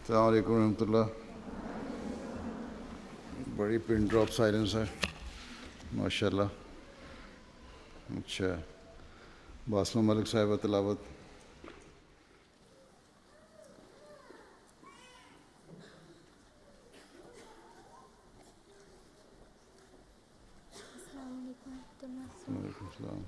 अस्सलाम वालेकुम रहमतुल्लाह। बड़ी पिन ड्रॉप साइलेंस है माशाल्लाह। अच्छा, बासमा मलिक साहिबा तिलावत। वालेकुम सलाम।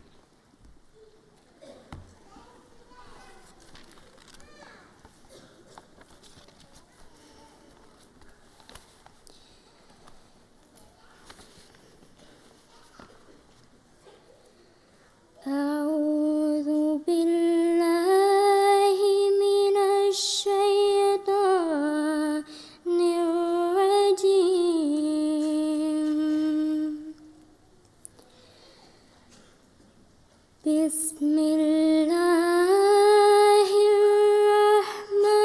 أعوذ بالله من الشيطان الرجيم. بسم الله الرحمن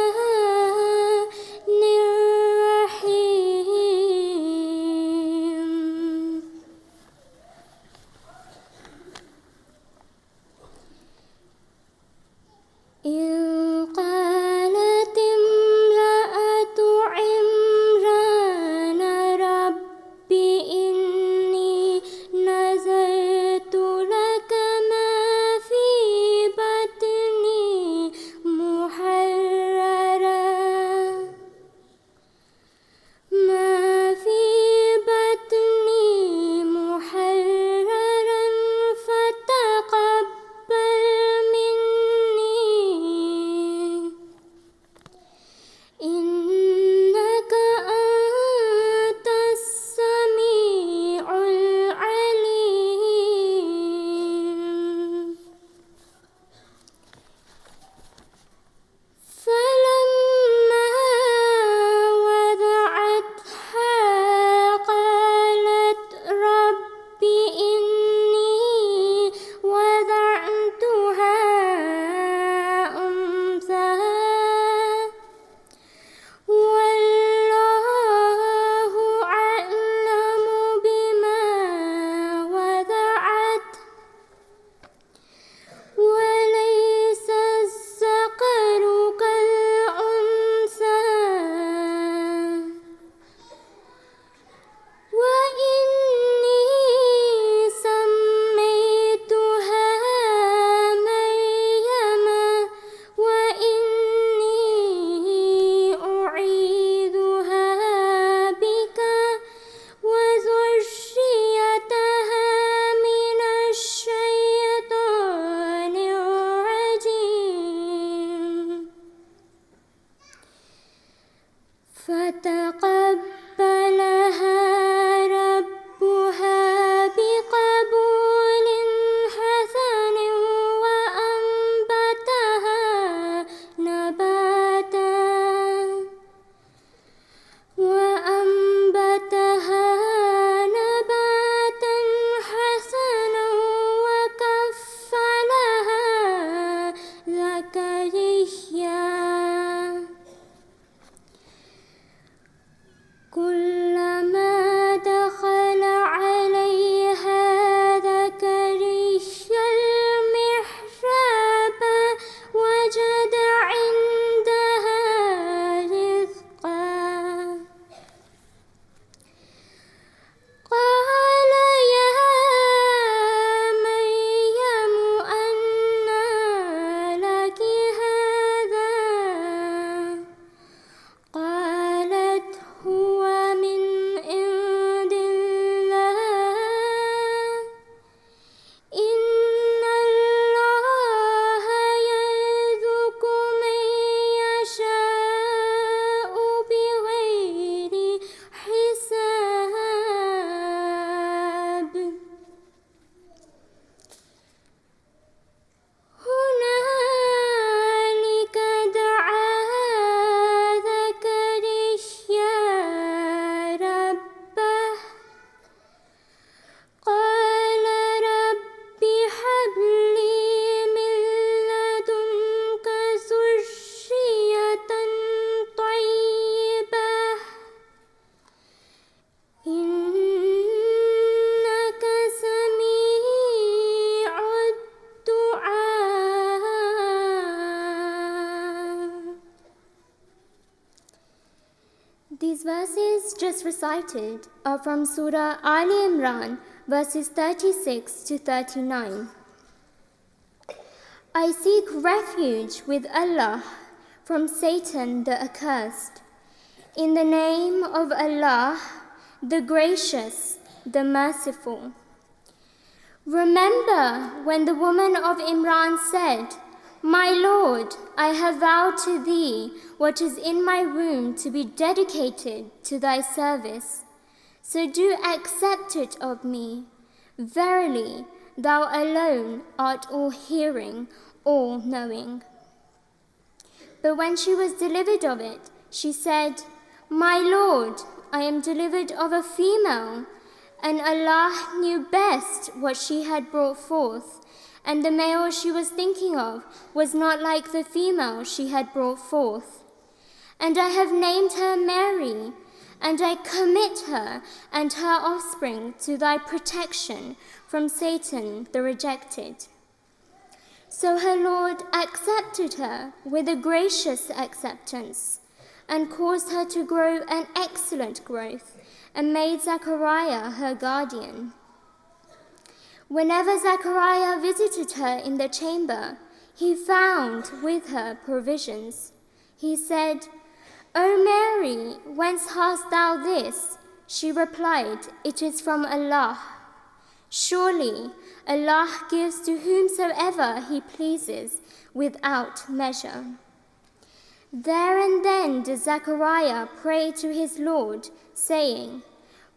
الرحيم. إذ قالت امرأة عمران رب إني نذرت لك ما في These verses just recited are from Surah Ali Imran, verses 36 to 39. I seek refuge with Allah from Satan the accursed. In the name of Allah, the gracious, the merciful. Remember when the woman of Imran said, My Lord, I have vowed to thee what is in my womb to be dedicated to thy service. So do accept it of me. Verily, thou alone art all hearing, all knowing. But when she was delivered of it, she said, My Lord, I am delivered of a female, and Allah knew best what she had brought forth, and the male she was thinking of was not like the female she had brought forth. And I have named her Mary, and I commit her and her offspring to thy protection from Satan the rejected. So her Lord accepted her with a gracious acceptance, and caused her to grow an excellent growth, and made Zachariah her guardian. Whenever Zachariah visited her in the chamber, he found with her provisions. He said, O Mary, whence hast thou this? She replied, It is from Allah. Surely Allah gives to whomsoever He pleases without measure. There and then did Zachariah pray to his Lord, saying,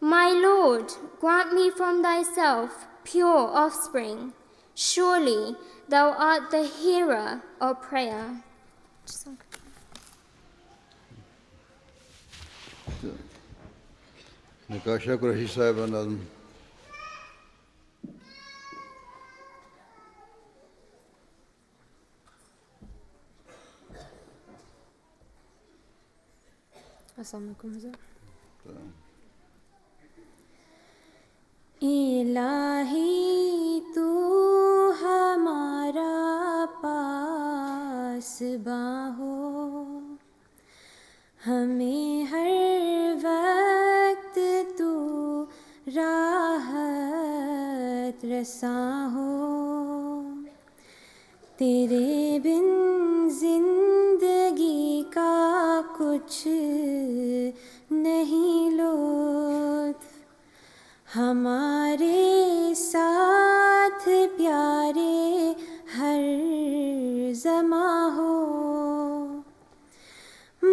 My Lord, grant me from thyself pure offspring. Surely thou art the hearer of prayer. Nakasha Qurashi Sahib Nazm. Assalamualaikum Hazrat. इलाही तू हमारा पासबां हो, हमें हर वक्त तू राहत रसां हो। तेरे बिन जिंदगी का कुछ नहीं लुत्फ, हमारे साथ प्यारे हर ज़मा हो।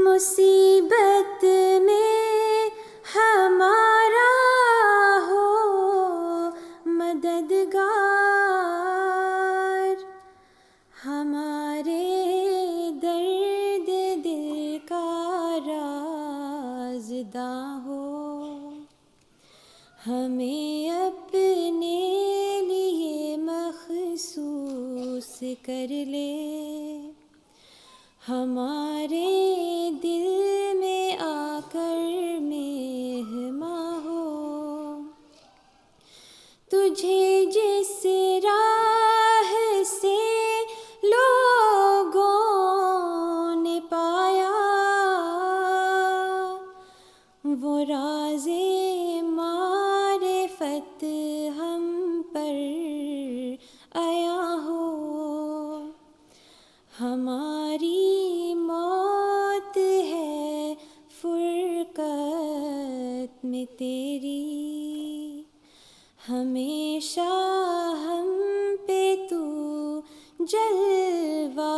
मुसीबत में हमारा हो मददगार, हमारे दर्द दिल का राज़दां हो। हमें अपने लिए मखसूस कर ले, हमारे दिल में आकर मेहमां हो। तुझे जिस राह से लोगों ने पाया, वो राज़े मारिफत हम पर आया हो। हमारी मौत है फुरकत में तेरी, हमेशा हम पे तू जलवा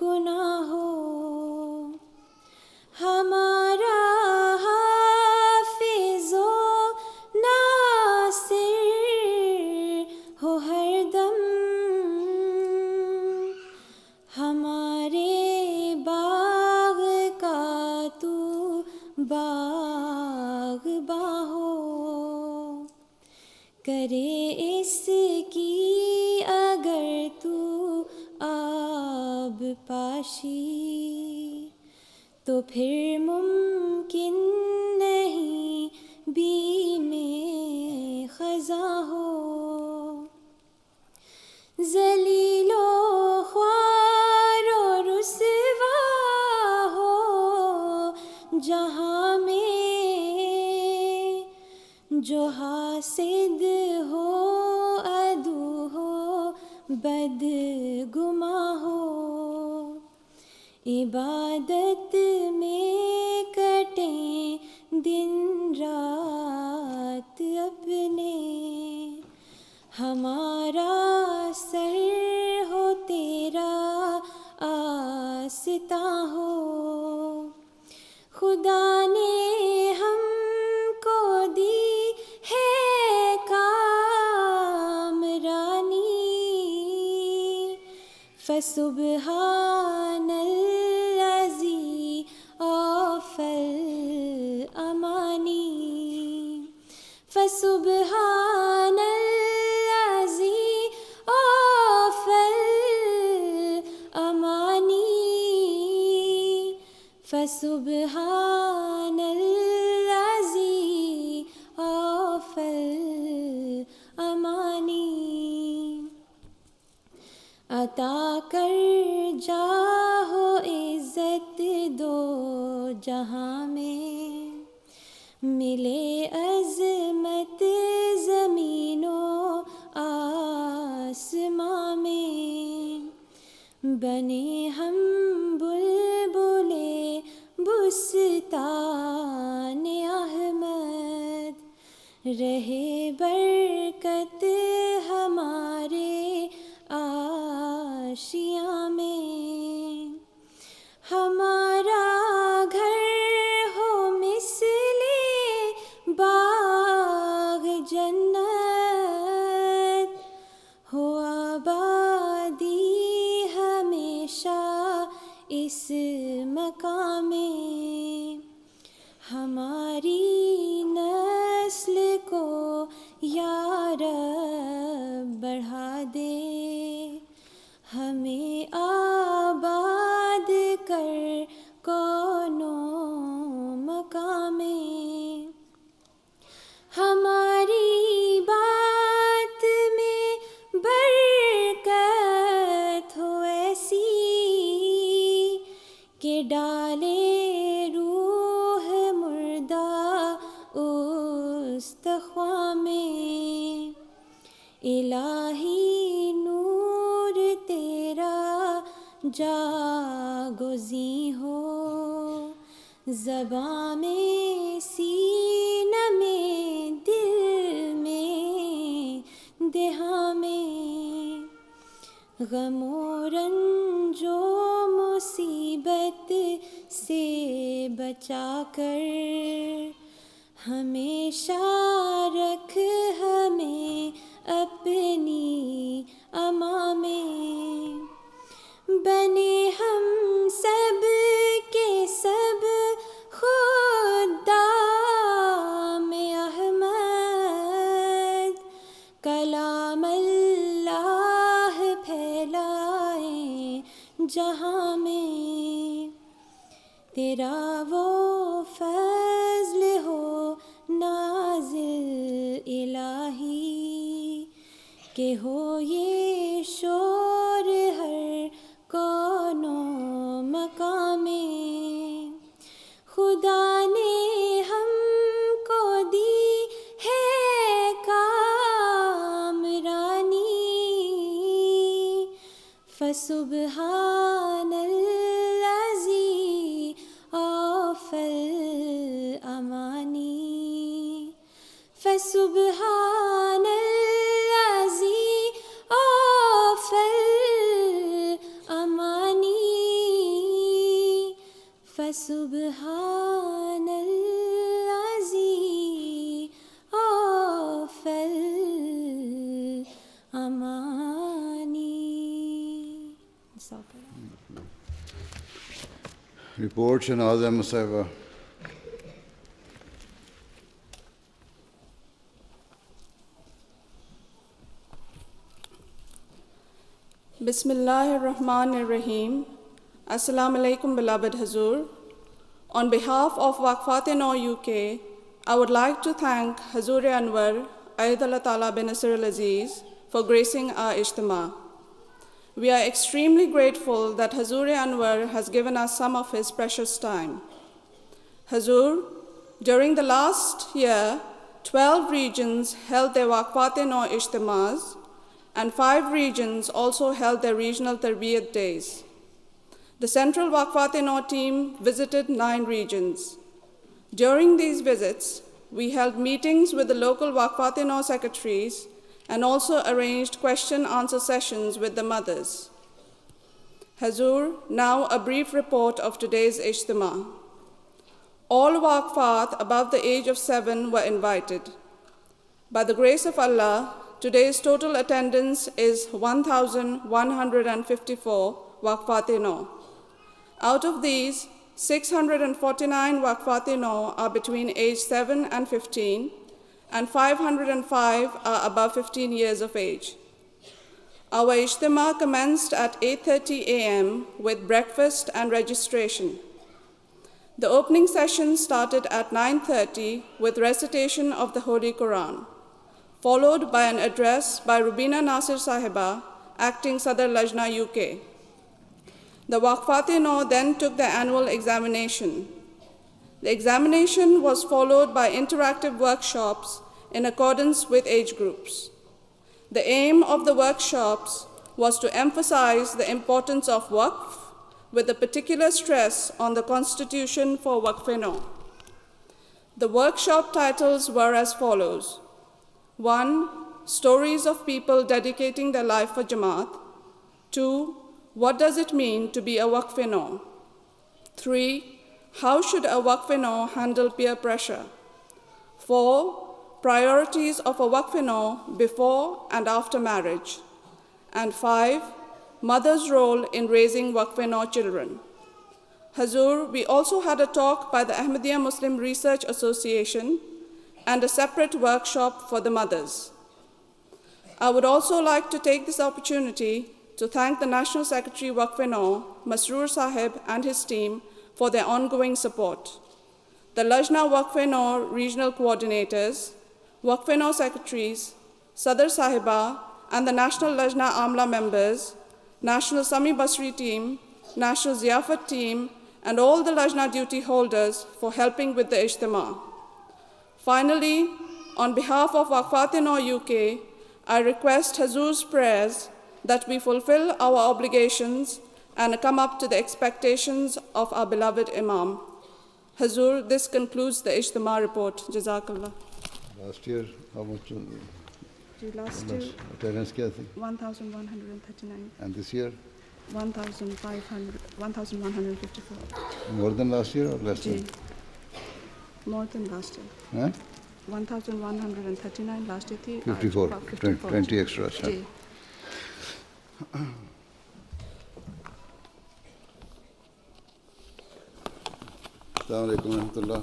गुनाह हो। हमारा हाफिज़ो नासिर हो हरदम, हमारे बाग का तू बाग़बां हो। करे इसकी अगर तू आब पाशी, तो फिर मुमकिन नहीं बी में ख़ज़ां हो। ज़लीलो ख्वार और रुसवा हो जहाँ जो हासिद हो अदू हो बदगुमा हो, इबादत में कटें दिन रात अपने, हमारा सर हो तेरा आस्ता हो। खुदा ने हमको दी है कामरानी, फसुबहानल्लज़ी औफ़ल अमानी, फसुबहानल्लज़ी औफ़ल अमानी, फसुबहानल्लज़ी औफ़ल अमानी। अता कर जाहो इज़्ज़त दो जहाँ में, मिले अज़मत ज़मीनो आसमां में, बने हम बुलबुले बुस्तान अहमद, रहे बरकत हमारे आशियाँ में। हमारा घर हो मिसले बाग जन्नत, हो आबादी हमेशा इस मकाम में, हमारी नस्ल को या रब बढ़ा दे, हमें आबाद कर कौनो मकाम में। हमारी बात में बरकत हो ऐसी, के डाले रूह मुर्दा उस तख्वा में। इलाही नूर तेरा जागोज़ी हो, ज़बां में सीना में दिल में देहा में, गमो रंजो मुसीबत से बचा कर, हमेशा रख हमें अपनी अमा में। बने हम सब के सब खुद्दाम अहमद, कलाम अल्लाह फैलाएं जहाँ में। तेरा वो फज़्ल हो नाज़िल इलाही, के हो ये शोर हर कौनो मकाम में। खुदा ने हमको दी है कामरानी, फसुबहानल्लज़ी औफ़ल अमानी, फसुबहानल्लज़ी औफ़ल अमानी, फसुबहानल्लज़ी औफ़ल अमानी। Report Janazah Musaiba. Bismillahir-Rahmanir-Rahim. Assalamu alaikum, beloved Hazur. On behalf of Waqifat-e-Nau UK, I would like to thank Hazur Anwar, Ayyadallah Ta'ala bin Nasir al-Aziz, for gracing our Ijtema. We are extremely grateful that Hazur Anwar has given us some of his precious time. Hazur, during the last year, 12 regions held their Waqifat-e-Nau Ijtemas, and 5 regions also held their regional Tarbiyat days. The Central Waqifat-e-Nau team visited 9 regions. During these visits, we held meetings with the local Waqifat-e-Nau secretaries and also arranged question-answer sessions with the mothers. Hazur, now a brief report of today's Ijtema. All Waqifat above the age of 7 were invited. By the grace of Allah, today's total attendance is 1,154 Waqifat-e-Nau. Out of these, 649 Waqifat-e-Nau are between age 7 and 15, and 505 are above 15 years of age. Our Ijtema commenced at 8:30 a.m. with breakfast and registration. The opening session started at 9:30 with recitation of the Holy Quran, followed by an address by Rubina Nasir Sahiba, acting Sadr Lajna UK. The Waqifat-e-Nau then took their annual examination. The examination was followed by interactive workshops in accordance with age groups. The aim of the workshops was to emphasize the importance of Waqf, with a particular stress on the constitution for Waqf-e-Nau. The workshop titles were as follows: 1. Stories of people dedicating their life for Jamaat. 2. What does it mean to be a Waqf-e-Nau? 3. How should a Waqf-e-Nau handle peer pressure? 4. Priorities of a Waqf-e-Nau before and after marriage. And 5. Mother's role in raising Waqf-e-Nau children. Hazur, we also had a talk by the Ahmadiyya Muslim Research Association and a separate workshop for the mothers. I would also like to take this opportunity to thank the National Secretary Waqif-e-Nau, Masroor Sahib, and his team for their ongoing support. The Lajna Waqif-e-Nau regional coordinators, Waqif-e-Nau secretaries, Sadr Sahiba, and the National Lajna Amla members, National Sami Basri team, National Ziyafat team, and all the Lajna duty holders for helping with the Ijtema. Finally, on behalf of Waqifat-e-Nau UK, I request Hazur's prayers that we fulfill our obligations and come up to the expectations of our beloved Imam. Hazur, this concludes the Ijtema report. Jazakallah. Last year, how much Last year, attendance kya thi? 1,139. And this year? 1,154. More than last year or less Ji. than? More than last year. Huh? 1,139 last year thi. 54, 54. 20 extra. Ji. Assalamu alaikum wa rahmatullah.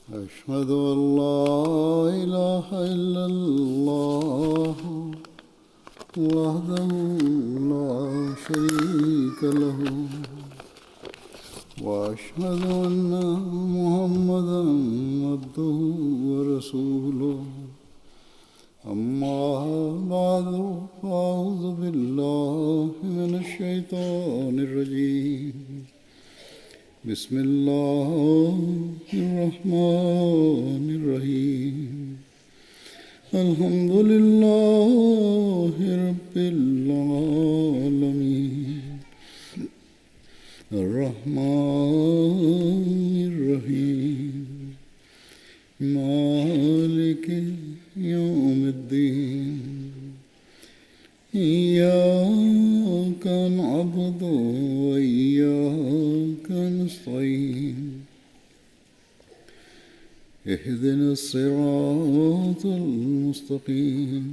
أشهد أن لا إله إلا الله وحده لا شريك له وأشهد أن محمدا عبده ورسوله أما بعد فأعوذ بالله من الشيطان الرجيم بسم الله الرحمن الرحيم الحمد لله رب العالمين الرحمن الرحيم مالك يوم الدين إياك نعبد وإياك نستعين اهدنا الصراط المستقيم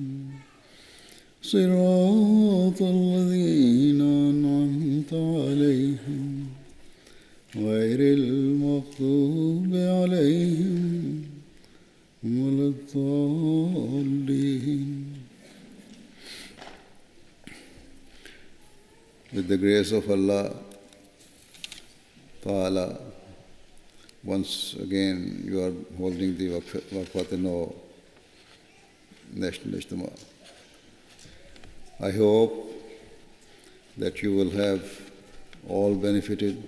صراط الذين أنعمت عليهم غير المغضوب عليهم ولا الضالين. With the grace of Allah Ta'ala, once again you are holding the Waqifat-e-Nau National Ijtema. I hope that you will have all benefited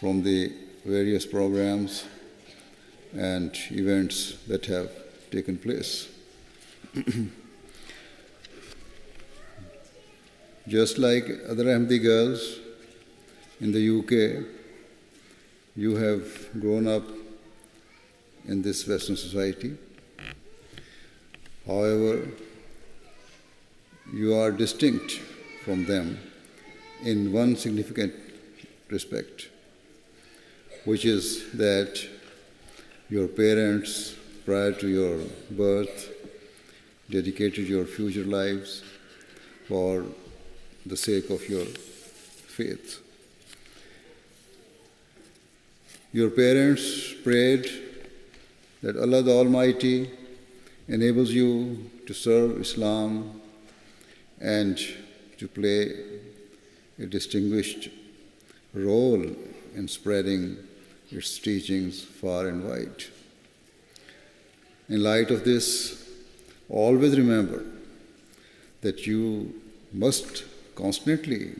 from the various programs and events that have taken place. Just like other Ahmadi girls in the UK, you have grown up in this Western society. However, you are distinct from them in one significant respect, which is that your parents, prior to your birth, dedicated your future lives for the sake of your faith. Your parents prayed that Allah the Almighty enables you to serve Islam and to play a distinguished role in spreading its teachings far and wide. In light of this, always remember that you must constantly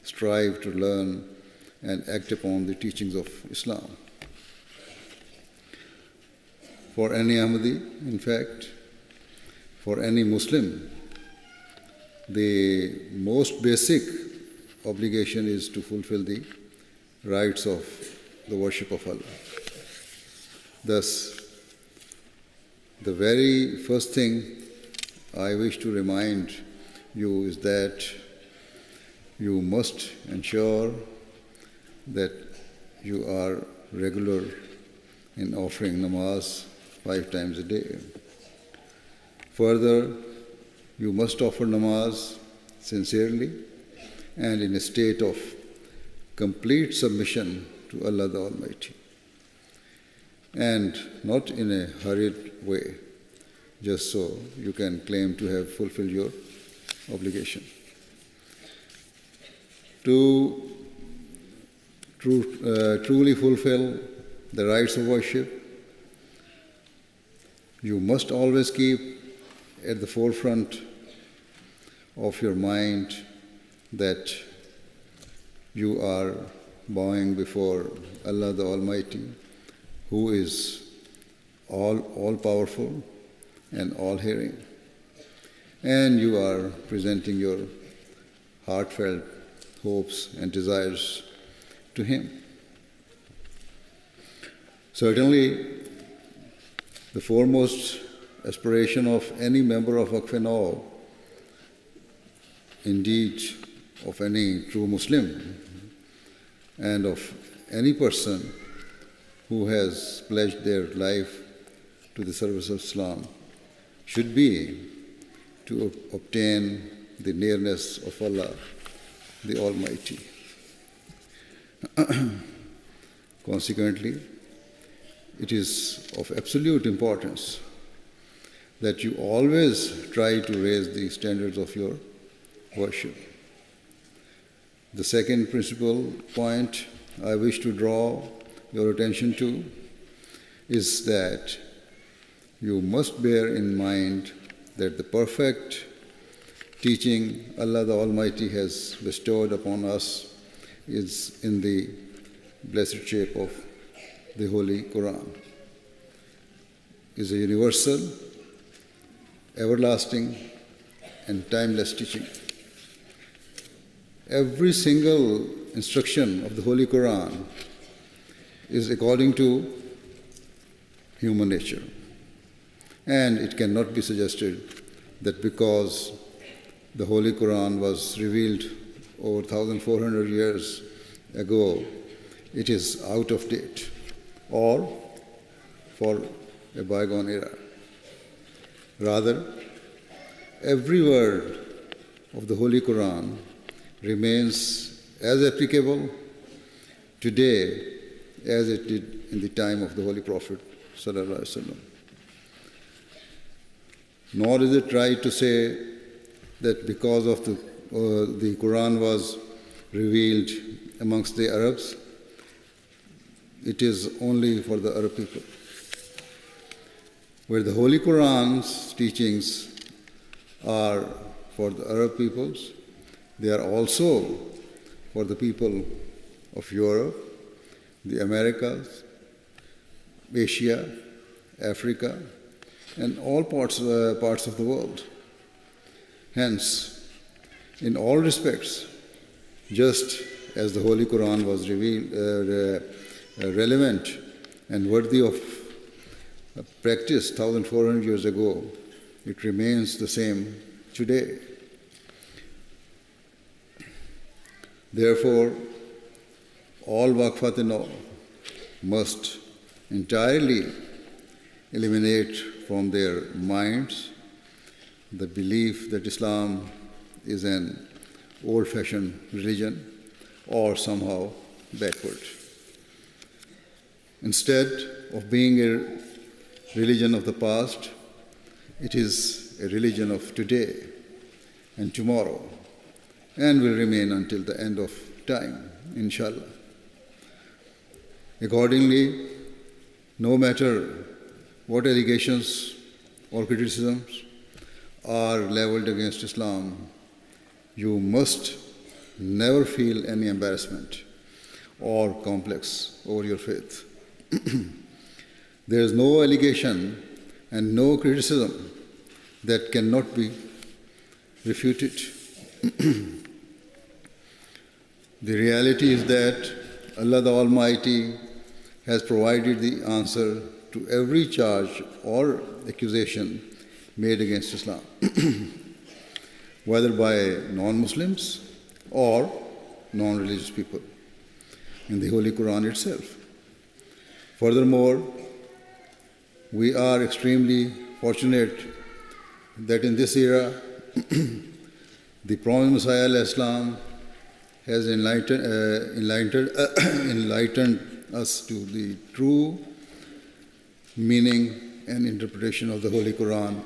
strive to learn and act upon the teachings of Islam. For any Ahmadi, in fact, for any Muslim, the most basic obligation is to fulfill the rites of the worship of Allah. Thus, the very first thing I wish to remind you is that you must ensure that you are regular in offering namaz 5 times a day. Further, you must offer namaz sincerely and in a state of complete submission to Allah the Almighty, and not in a hurried way, just so you can claim to have fulfilled your obligation. To truly fulfill the rites of worship, you must always keep at the forefront of your mind that you are bowing before Allah the Almighty, who is all-powerful and all-hearing, and you are presenting your heartfelt hopes and desires to Him. Certainly, the foremost aspiration of any member of Waqifat-e-Nau, indeed of any true Muslim, and of any person who has pledged their life to the service of Islam, should be to obtain the nearness of Allah the Almighty. Consequently, it is of absolute importance that you always try to raise the standards of your worship. The second principal point I wish to draw your attention to is that you must bear in mind that the perfect teaching Allah the Almighty has bestowed upon us is in the blessed shape of the Holy Quran. It is a universal, everlasting, and timeless teaching. Every single instruction of the Holy Quran is according to human nature. And it cannot be suggested that because the Holy Quran was revealed over 1,400 years ago, it is out of date or for a bygone era. Rather, every word of the Holy Quran remains as applicable today as it did in the time of the Holy Prophet sallallahu alaihi wasallam. Nor is it right to say that because of the Quran was revealed amongst the Arabs, it is only for the Arab people. Where the Holy Quran's teachings are for the Arab peoples, They are also for the people of Europe, the Americas, Asia, Africa, and all parts of the world. Hence, in all respects, just as the Holy Quran was relevant and worthy of practice 1,400 years ago, it remains the same today. Therefore, all Waqifat-e-Nau must entirely eliminate from their minds the belief that Islam is an old-fashioned religion or somehow backward. Instead of being a religion of the past, it is a religion of today and tomorrow, and will remain until the end of time, inshallah. Accordingly, no matter what allegations or criticisms are leveled against Islam, you must never feel any embarrassment or complex over your faith. There is no allegation and no criticism that cannot be refuted. The reality is that Allah the Almighty has provided the answer to every charge or accusation made against Islam, whether by non-Muslims or non-religious people, in the Holy Quran itself. Furthermore, we are extremely fortunate that in this era, the Prophet Messiah al-Islam has enlightened us to the true meaning and interpretation of the Holy Quran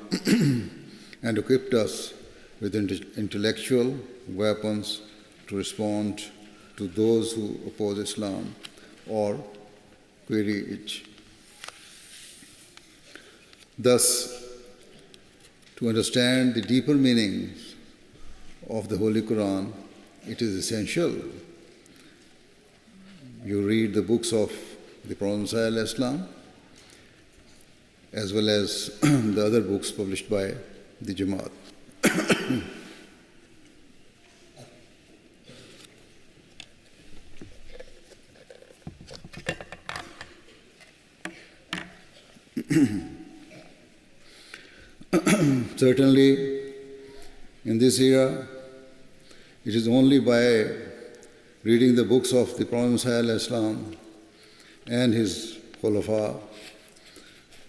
and equipped us with intellectual weapons to respond to those who oppose Islam or query it. Thus, to understand the deeper meanings of the Holy Quran, it is essential you read the books of the Prophet Messiah al-Islam as well as the other books published by the Jamaat. Certainly, in this era, it is only by reading the books of the Prophet Messiah al-Islam and his Khulafa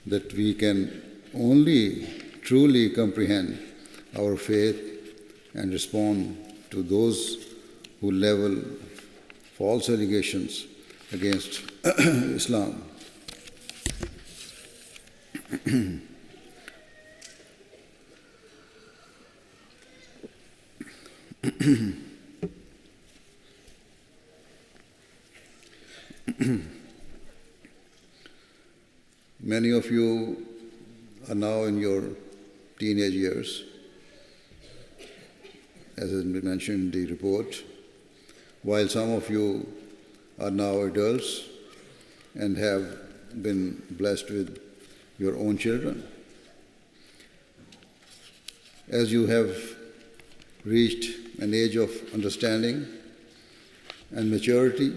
that we can only truly comprehend our faith and respond to those who level false allegations against Islam. Many of you are now in your teenage years, as has been mentioned in the report, while some of you are now adults and have been blessed with your own children. As you have reached an age of understanding and maturity,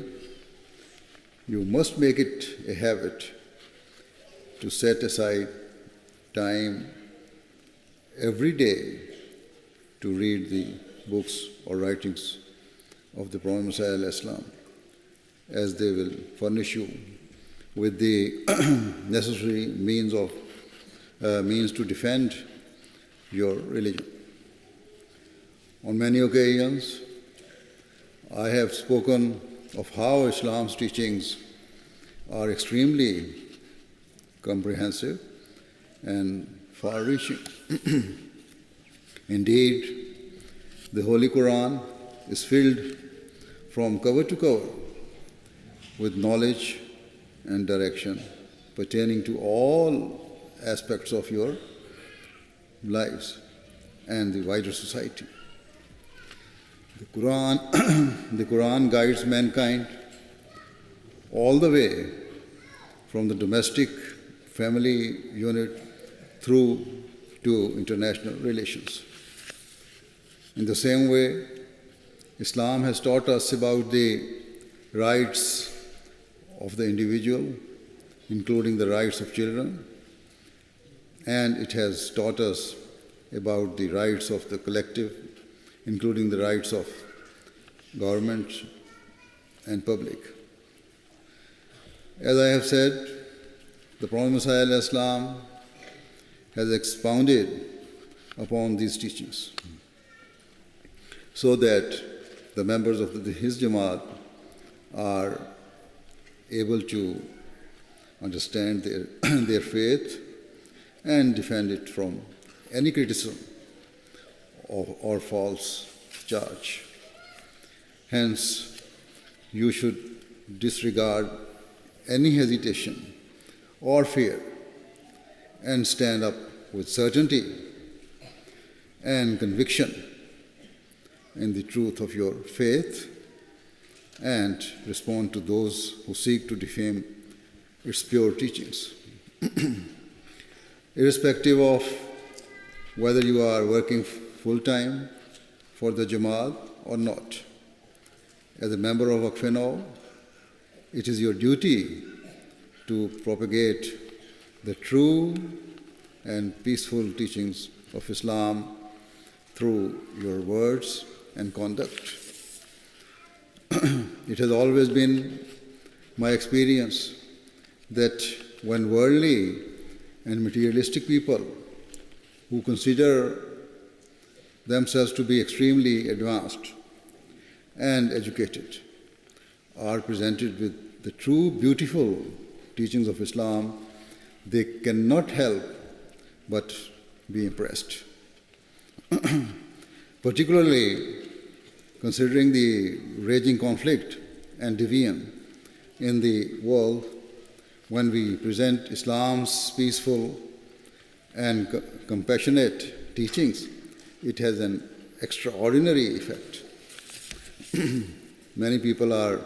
you must make it a habit to set aside time every day to read the books or writings of the Prophet Messiah al-Islam, as they will furnish you with the necessary means to defend your religion. On many occasions, I have spoken of how Islam's teachings are extremely comprehensive and far-reaching. Indeed, the Holy Quran is filled from cover to cover with knowledge and direction pertaining to all aspects of your lives and the wider society. The Quran guides mankind all the way from the domestic family unit through to international relations. In the same way, Islam has taught us about the rights of the individual, including the rights of children, and it has taught us about the rights of the collective, including the rights of government and public. As I have said, the Prophet Messiah ﷺ has expounded upon these teachings so that the members of his Jamaat are able to understand their faith and defend it from any criticism or false charge. Hence, you should disregard any hesitation or fear and stand up with certainty and conviction in the truth of your faith and respond to those who seek to defame its pure teachings. Irrespective of whether you are working full-time for the Jamaat or not, as a member of Waqifat-e-Nau, it is your duty to propagate the true and peaceful teachings of Islam through your words and conduct. It has always been my experience that when worldly and materialistic people who consider themselves to be extremely advanced and educated are presented with the true beautiful teachings of Islam, they cannot help but be impressed. Particularly considering the raging conflict and division in the world, when we present Islam's peaceful and compassionate teachings, it has an extraordinary effect. Many people are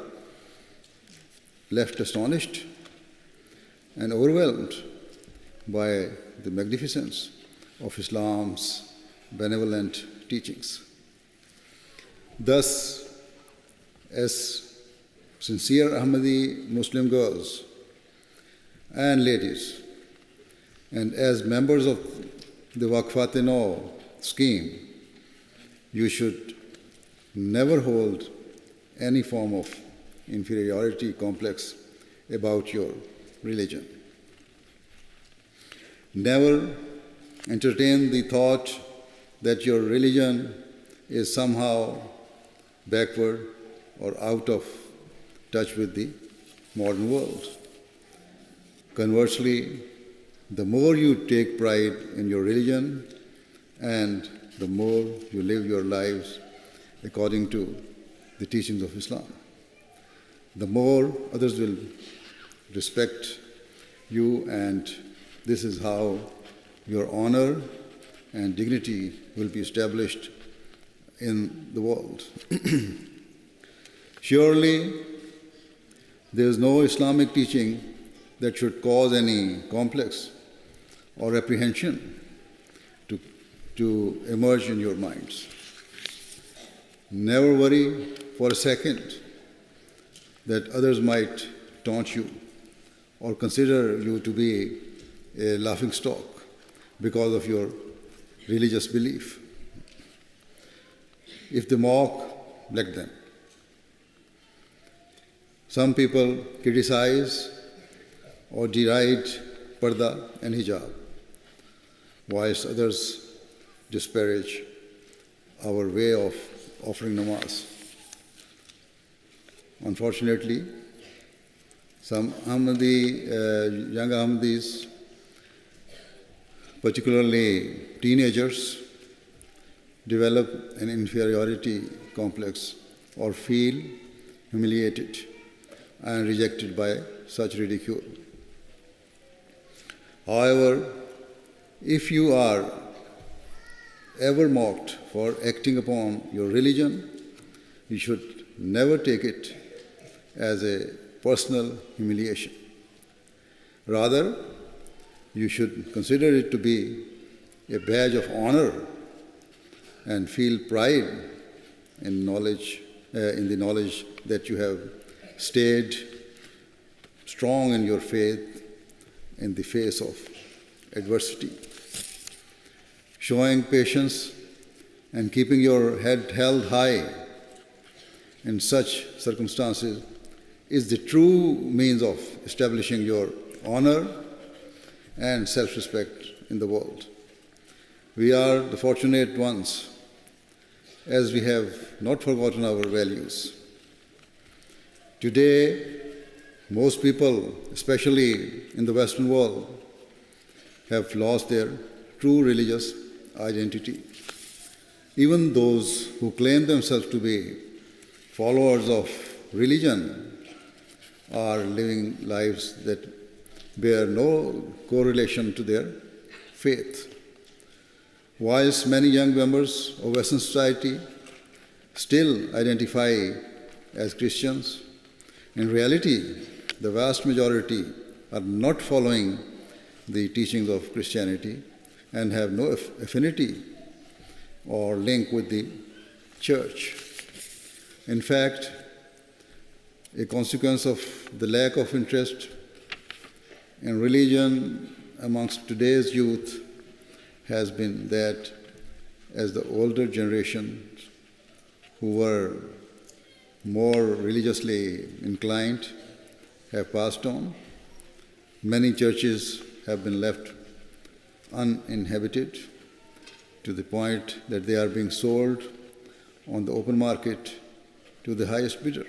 left astonished and overwhelmed by the magnificence of Islam's benevolent teachings. Thus, as sincere Ahmadi Muslim girls and ladies, and as members of the Waqifat-e-Nau scheme, you should never hold any form of inferiority complex about your religion. Never entertain the thought that your religion is somehow backward or out of touch with the modern world. Conversely, the more you take pride in your religion and the more you live your lives according to the teachings of Islam, the more others will respect you, and this is how your honor and dignity will be established in the world. Surely, there is no Islamic teaching that should cause any complex or apprehension to emerge in your minds. Never worry for a second that others might taunt you or consider you to be a laughingstock because of your religious belief. If they mock, let them. Some people criticize or deride parda and hijab, whilst others disparage our way of offering namaz. Unfortunately, some young Ahmadis, particularly teenagers, develop an inferiority complex or feel humiliated and rejected by such ridicule. However, if you are ever mocked for acting upon your religion you should never take it as a personal humiliation. Rather, you should consider it to be a badge of honor and feel pride in the knowledge that you have stayed strong in your faith in the face of adversity. Showing patience and keeping your head held high in such circumstances is the true means of establishing your honor and self-respect in the world. We are the fortunate ones, as we have not forgotten our values. Today, most people, especially in the Western world, have lost their true religious identity. Even those who claim themselves to be followers of religion are living lives that bear no correlation to their faith. Whilst many young members of Western society still identify as Christians, in reality, the vast majority are not following the teachings of Christianity and have no affinity or link with the church. In fact, a consequence of the lack of interest in religion amongst today's youth has been that as the older generations who were more religiously inclined have passed on, many churches have been left uninhabited to the point that they are being sold on the open market to the highest bidder.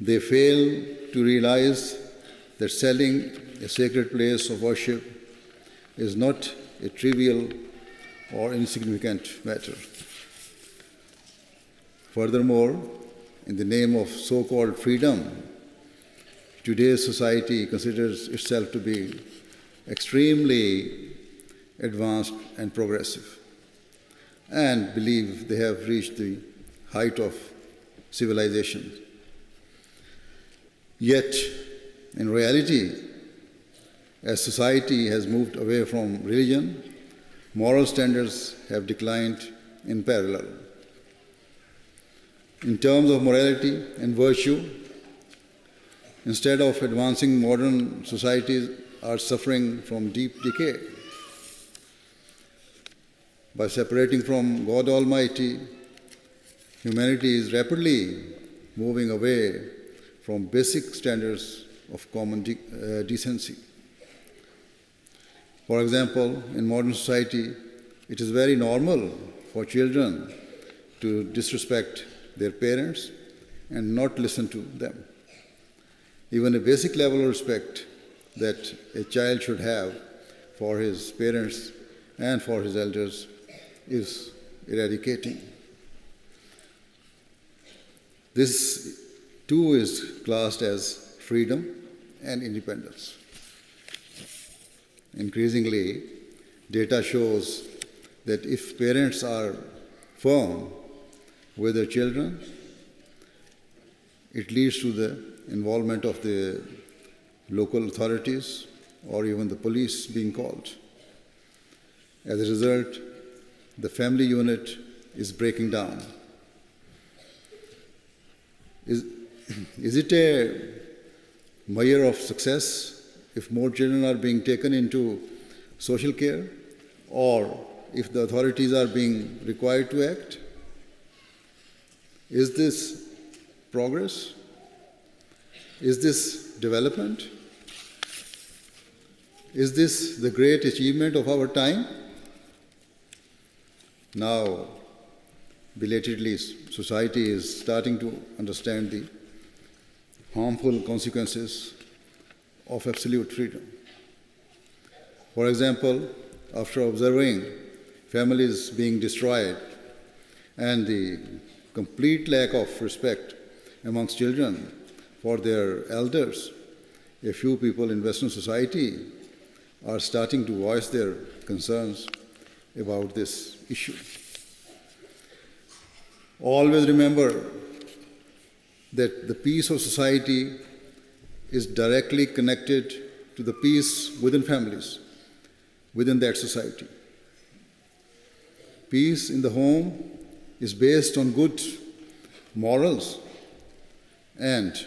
They fail to realize that selling a sacred place of worship is not a trivial or insignificant matter. Furthermore, in the name of so-called freedom, today's society considers itself to be extremely advanced and progressive and believe they have reached the height of civilization. Yet, in reality, as society has moved away from religion, moral standards have declined in parallel. In terms of morality and virtue, instead of advancing, modern societies are suffering from deep decay. By separating from God Almighty, humanity is rapidly moving away from basic standards of common decency. For example, in modern society, it is very normal for children to disrespect their parents and not listen to them. Even a basic level of respect that a child should have for his parents and for his elders is eradicating. This too is classed as freedom and independence. Increasingly, data shows that if parents are firm with their children, it leads to the involvement of the local authorities or even the police being called. As a result, the family unit is breaking down. Is it a measure of success if more children are being taken into social care, or if the authorities are being required to act? Is this progress? Is this development? Is this the great achievement of our time? Now, belatedly, society is starting to understand the harmful consequences of absolute freedom. For example, after observing families being destroyed and the complete lack of respect amongst children for their elders, a few people in Western society are starting to voice their concerns about this issue. Always remember that the peace of society is directly connected to the peace within families, within that society. Peace in the home is based on good morals and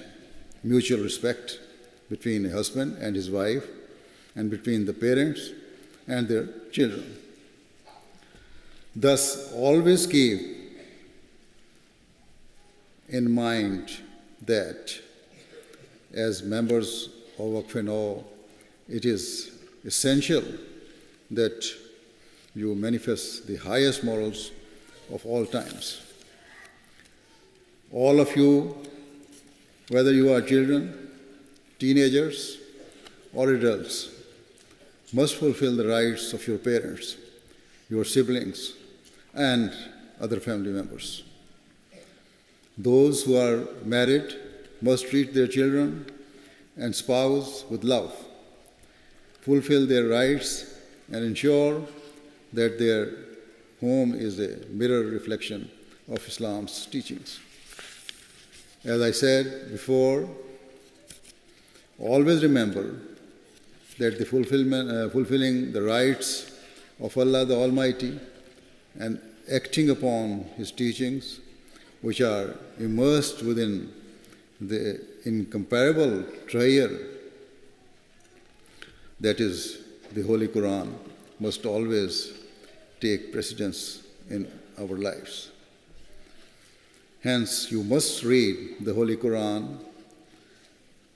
mutual respect between a husband and his wife, and between the parents and their children. Thus, always keep in mind that as members of Waqifat-e-Nau, it is essential that you manifest the highest morals of all times. All of you, whether you are children, teenagers, or adults, must fulfill the rights of your parents, your siblings, and other family members. Those who are married must treat their children and spouse with love, fulfill their rights, and ensure that their home is a mirror reflection of Islam's teachings. As I said before, always remember that the fulfilling the rights of Allah the Almighty and acting upon His teachings, which are immersed within the incomparable treasure that is the Holy Quran, must always take precedence in our lives. Hence, you must read the Holy Quran,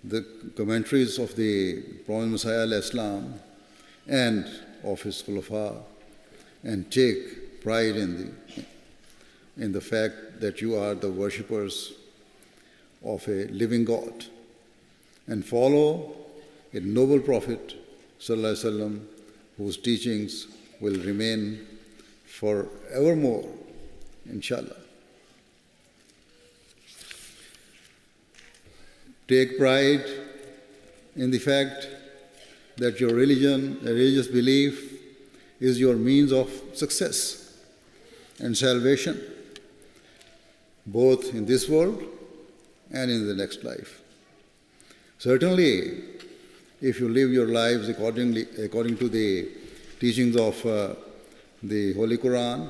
the commentaries of the Prophet Messiah al-Islam and of his Khulafa, and take pride in the fact that you are the worshippers of a living God, and follow a noble Prophet Sallallahu Alaihi Wasallam, whose teachings will remain forevermore, inshallah. Take pride in the fact that your religious belief is your means of success and salvation, both in this world and in the next life. Certainly, if you live your lives according to the teachings of the Holy Quran,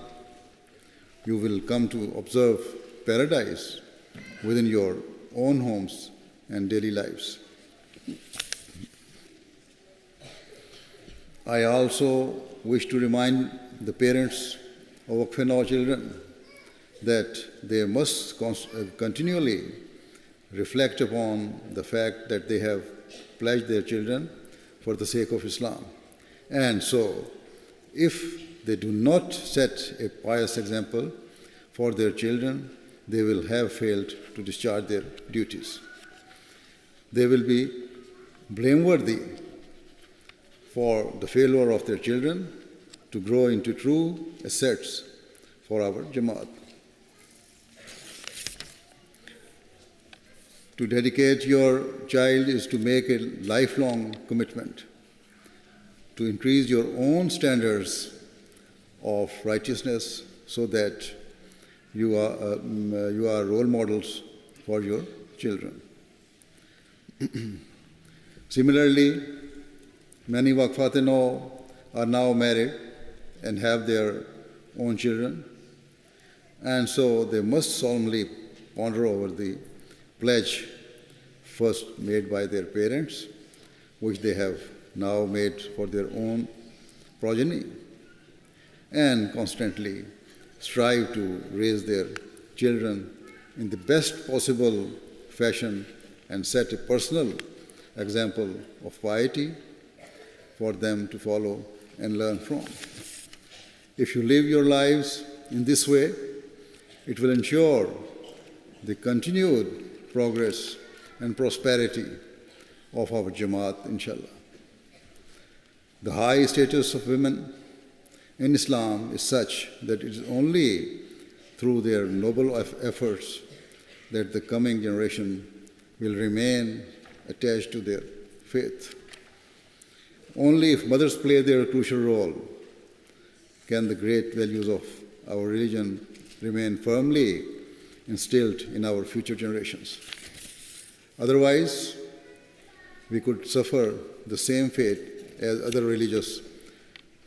you will come to observe paradise within your own homes and daily lives. I also wish to remind the parents of Waqifat-e-Nau children that they must continually reflect upon the fact that they have pledged their children for the sake of Islam. And so, if they do not set a pious example for their children, they will have failed to discharge their duties. They will be blameworthy for the failure of their children to grow into true assets for our Jamaat. To dedicate your child is to make a lifelong commitment to increase your own standards of righteousness so that you are role models for your children. Similarly, many Waqifat-e-Nau are now married and have their own children, and so they must solemnly ponder over the pledge first made by their parents, which they have now made for their own progeny, and constantly strive to raise their children in the best possible fashion and set a personal example of piety for them to follow and learn from. If you live your lives in this way, it will ensure the continued progress and prosperity of our Jamaat, inshallah. The high status of women in Islam is such that it is only through their noble efforts that the coming generation will remain attached to their faith. Only if mothers play their crucial role can the great values of our religion remain firmly instilled in our future generations. Otherwise, we could suffer the same fate as other religious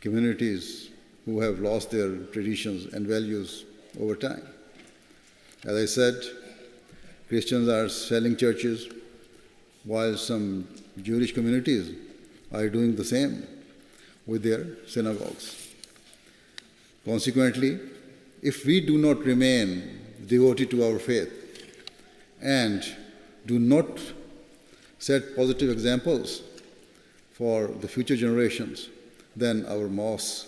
communities who have lost their traditions and values over time. As I said, Christians are selling churches, while some Jewish communities are doing the same with their synagogues. Consequently, if we do not remain devoted to our faith and do not set positive examples for the future generations, then our mosques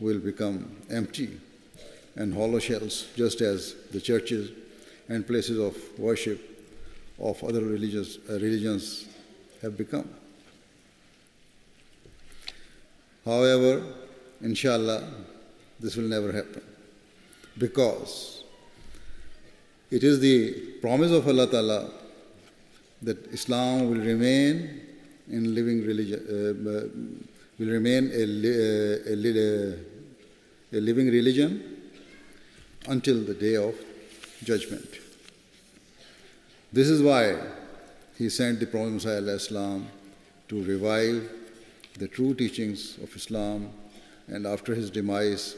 will become empty and hollow shells, just as the churches and places of worship of other religions have become. However, inshallah, this will never happen, because it is the promise of Allah Ta'ala that Islam will remain in living religion, will remain a living religion until the day of judgment. This is why He sent the Prophet Muhammad to revive the true teachings of Islam, and after his demise,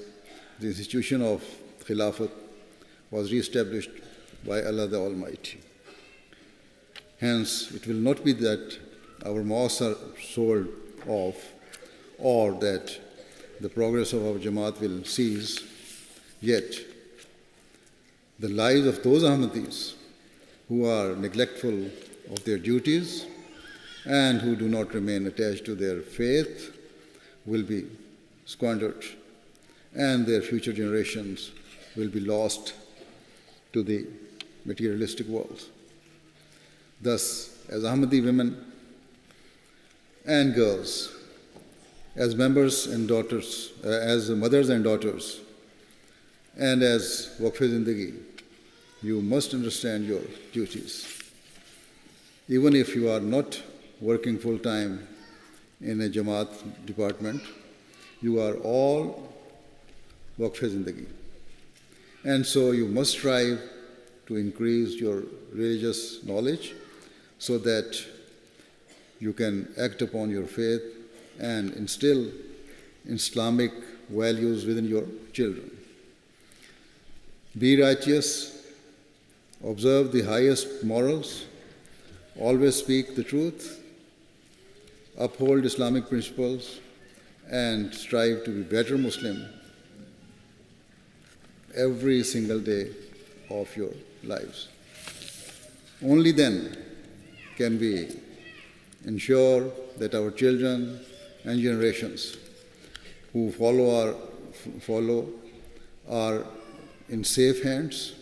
the institution of Khilafat was re-established by Allah the Almighty. Hence, it will not be that our mosques are sold off or that the progress of our Jamaat will cease, yet the lives of those Ahmadis who are neglectful of their duties and who do not remain attached to their faith will be squandered, and their future generations will be lost to the materialistic world. Thus, as Ahmadi women and girls, as members and daughters, as mothers and daughters, and as Waqf-e-Zindagi, you must understand your duties. Even if you are not working full-time in a Jamaat department, you are all Waqf-e-Zindagi. And so you must strive to increase your religious knowledge so that you can act upon your faith and instill Islamic values within your children. Be righteous, observe the highest morals, always speak the truth, uphold Islamic principles, and strive to be better Muslim every single day of your lives. Only then can we ensure that our children and generations who follow are in safe hands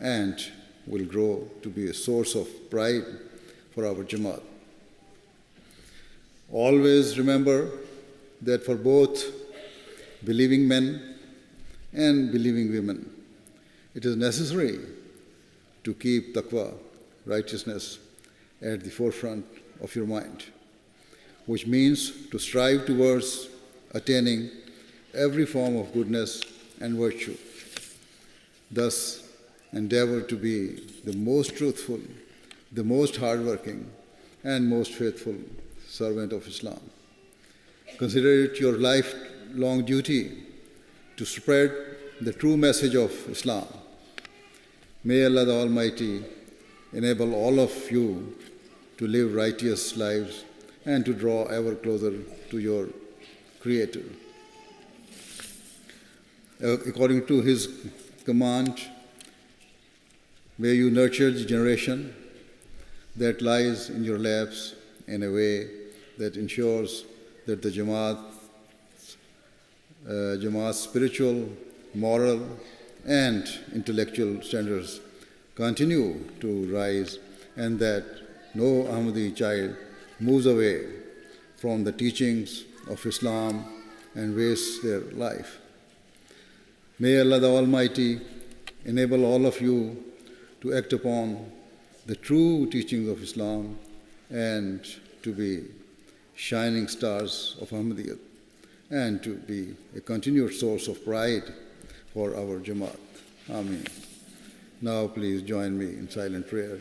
and will grow to be a source of pride for our Jamaat. Always remember that for both believing men and believing women, it is necessary to keep taqwa, righteousness, at the forefront of your mind, which means to strive towards attaining every form of goodness and virtue. Thus, endeavor to be the most truthful, the most hardworking, and most faithful servant of Islam. Consider it your lifelong duty to spread the true message of Islam. May Allah the Almighty enable all of you to live righteous lives and to draw ever closer to your Creator. According to His command, may you nurture the generation that lies in your laps in a way that ensures that the Jamaat's spiritual, moral, and intellectual standards continue to rise, and that no Ahmadi child moves away from the teachings of Islam and wastes their life. May Allah the Almighty enable all of you to act upon the true teachings of Islam and to be shining stars of Ahmadiyyat and to be a continued source of pride for our Jamaat. Ameen. Now please join me in silent prayer.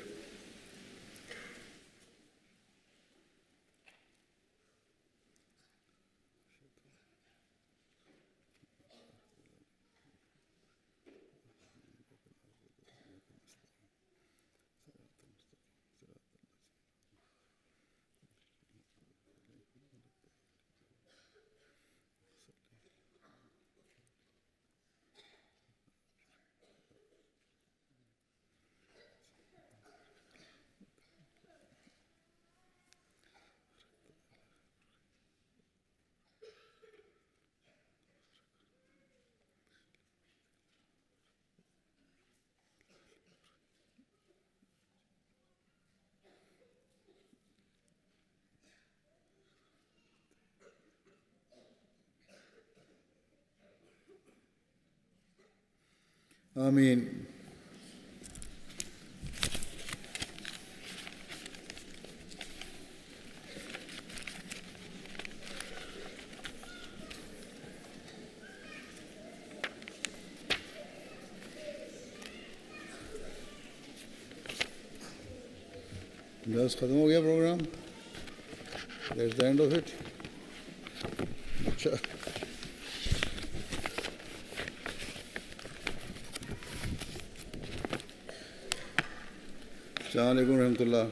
Ameen. बस खत्म हो गया programme. That's the end of it. अच्छा. अस्सलाम वालेकुम रहमतुल्लाह.